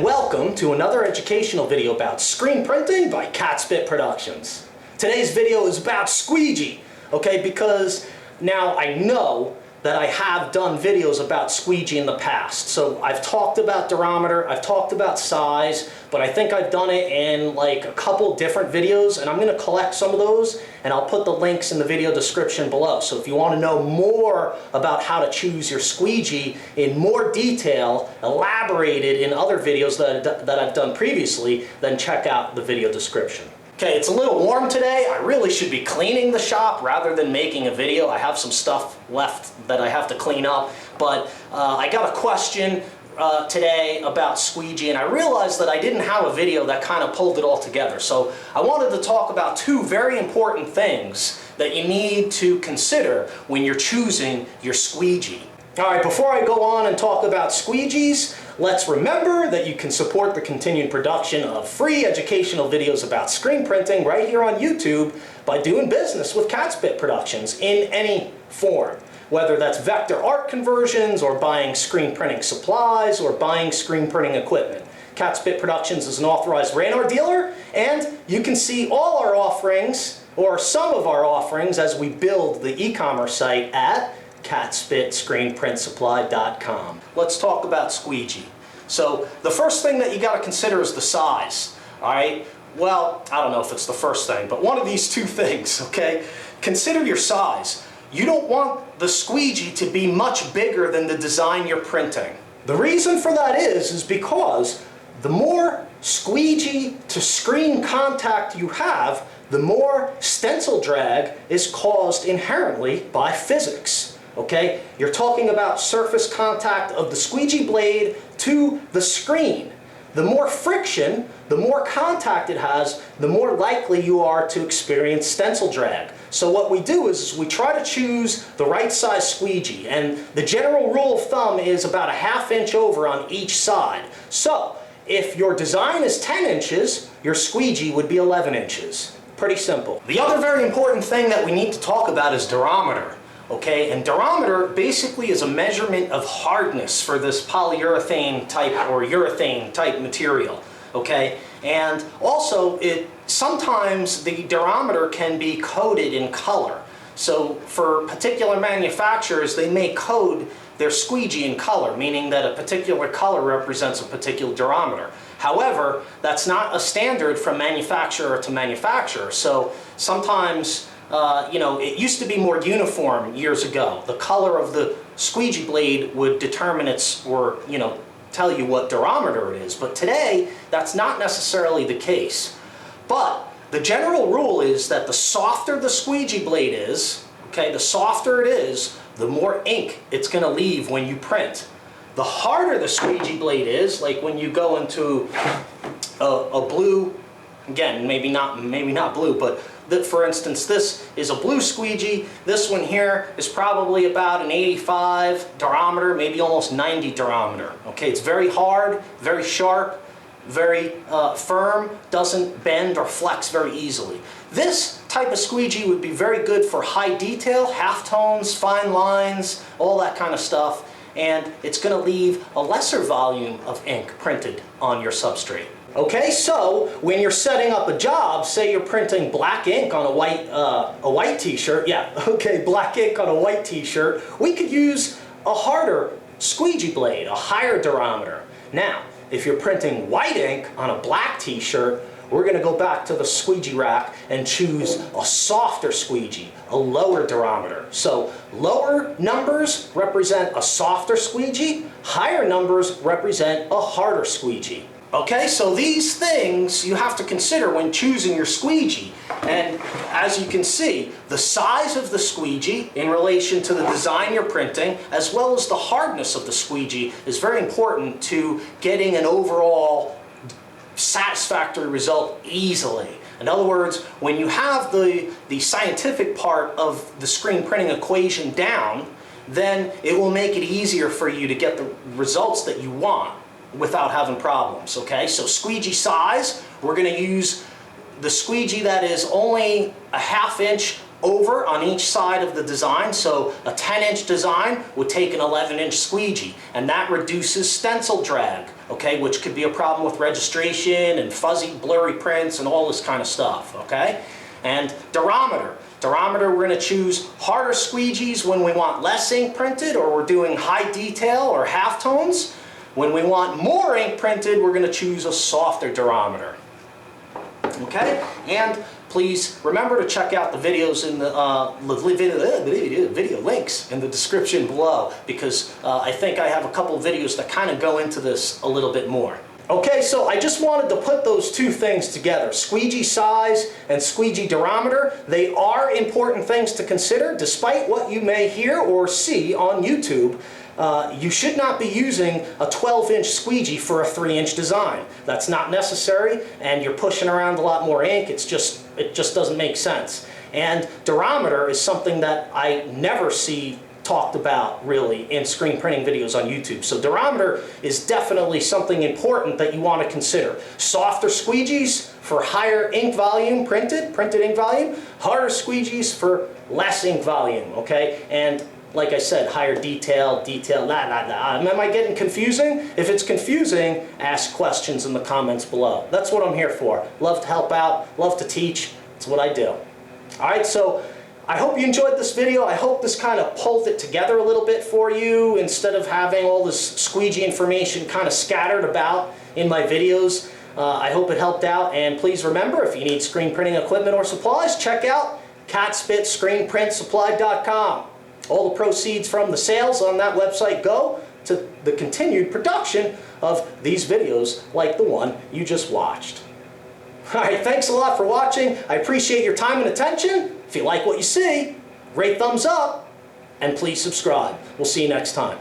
and welcome to another educational video about screen printing by Catspit Productions. Today's video is about Squeegee, okay, because now I know that I have done videos about Squeegee in the past. So I've talked about Durometer, I've talked about size, but I think I've done it in like a couple different videos, and I'm going to collect some of those and I'll put the links in the video description below. So if you want to know more about how to choose your Squeegee in more detail, elaborated in other videos that I've done previously, then check out the video description. Okay, it's a little warm today. I really should be cleaning the shop rather than making a video. I have some stuff left that I have to clean up, but I got a question today about Squeegee, and I realized that I didn't have a video that kind of pulled it all together. So I wanted to talk about two very important things that you need to consider when you're choosing your Squeegee. All right, before I go on and talk about Squeegees, let's remember that you can support the continued production of free educational videos about screen printing right here on YouTube by doing business with Catspit Productions in any form, whether that's vector art conversions or buying screen printing supplies or buying screen printing equipment. Catspit Productions is an authorized Raynor dealer, and you can see all our offerings, or some of our offerings, as we build the e-commerce site at catspitscreenprintsupply.com. Let's talk about Squeegee. So the first thing that you got to consider is the size. All right. Well, I don't know if it's the first thing, but one of these two things. Okay. Consider your size. You don't want the Squeegee to be much bigger than the design you're printing. The reason for that is because the more Squeegee to screen contact you have, the more stencil drag is caused inherently by physics. Okay, you're talking about surface contact of the Squeegee blade to the screen. The more friction, the more contact it has, the more likely you are to experience stencil drag. So what we do is we try to choose the right size Squeegee, and the general rule of thumb is about a ½ inch over on each side. So if your design is 10 inches, your Squeegee would be 11 inches. Pretty simple. The other very important thing that we need to talk about is durometer. Okay, and durometer basically is a measurement of hardness for this polyurethane type or urethane type material. Okay, and also sometimes the durometer can be coded in color. So for particular manufacturers, they may code their Squeegee in color, meaning that a particular color represents a particular durometer. However, that's not a standard from manufacturer to manufacturer. So sometimes it used to be more uniform years ago. The color of the Squeegee blade would determine tell you what durometer it is. But today, that's not necessarily the case. But the general rule is that the softer the Squeegee blade is, okay, the softer it is, the more ink it's going to leave when you print. The harder the Squeegee blade is, like when you go into a blue, again, maybe not blue, but for instance, this is a blue Squeegee. This one here is probably about an 85 durometer, maybe almost 90 durometer. Okay, it's very hard, very sharp, very firm, doesn't bend or flex very easily. This type of Squeegee would be very good for high detail, halftones, fine lines, all that kind of stuff, and it's going to leave a lesser volume of ink printed on your substrate. Okay, so when you're setting up a job, say you're printing black ink on a white t-shirt, black ink on a white t-shirt, we could use a harder Squeegee blade, a higher durometer. Now, if you're printing white ink on a black t-shirt, we're going to go back to the Squeegee rack and choose a softer Squeegee, a lower durometer. So lower numbers represent a softer Squeegee, higher numbers represent a harder Squeegee. Okay, so these things you have to consider when choosing your Squeegee. And as you can see, the size of the Squeegee in relation to the design you're printing, as well as the hardness of the Squeegee, is very important to getting an overall satisfactory result easily. In other words, when you have the scientific part of the screen printing equation down, then it will make it easier for you to get the results that you want without having problems. Okay, so Squeegee size, we're going to use the Squeegee that is only a ½ inch over on each side of the design. So a 10-inch design would take an 11-inch Squeegee, and that reduces stencil drag. okay, which could be a problem with registration and fuzzy, blurry prints and all this kind of stuff, okay? And Durometer. Durometer, we're going to choose harder squeegees when we want less ink printed, or we're doing high detail or halftones. When we want more ink printed, we're going to choose a softer Durometer. Okay? And please remember to check out the videos in the video links in the description below, because I think I have a couple of videos that kind of go into this a little bit more. Okay, so I just wanted to put those two things together, squeegee size and squeegee Durometer. They are important things to consider, despite what you may hear or see on YouTube. You should not be using a 12-inch squeegee for a 3-inch design. That's not necessary, and you're pushing around a lot more ink. It just doesn't make sense. And Durometer is something that I never see talked about really in screen printing videos on YouTube. So Durometer is definitely something important that you want to consider. Softer squeegees for higher ink volume, printed ink volume. Harder squeegees for less ink volume, okay? And like I said, higher detail, Am I getting confusing? If it's confusing, ask questions in the comments below. That's what I'm here for. Love to help out, love to teach. It's what I do. All right, so I hope you enjoyed this video. I hope this kind of pulled it together a little bit for you instead of having all this squeegee information kind of scattered about in my videos. I hope it helped out, and please remember, if you need screen printing equipment or supplies, check out catspitscreenprintsupply.com. All the proceeds from the sales on that website go to the continued production of these videos like the one you just watched. Alright, thanks a lot for watching. I appreciate your time and attention. If you like what you see, rate thumbs up, and please subscribe. We'll see you next time.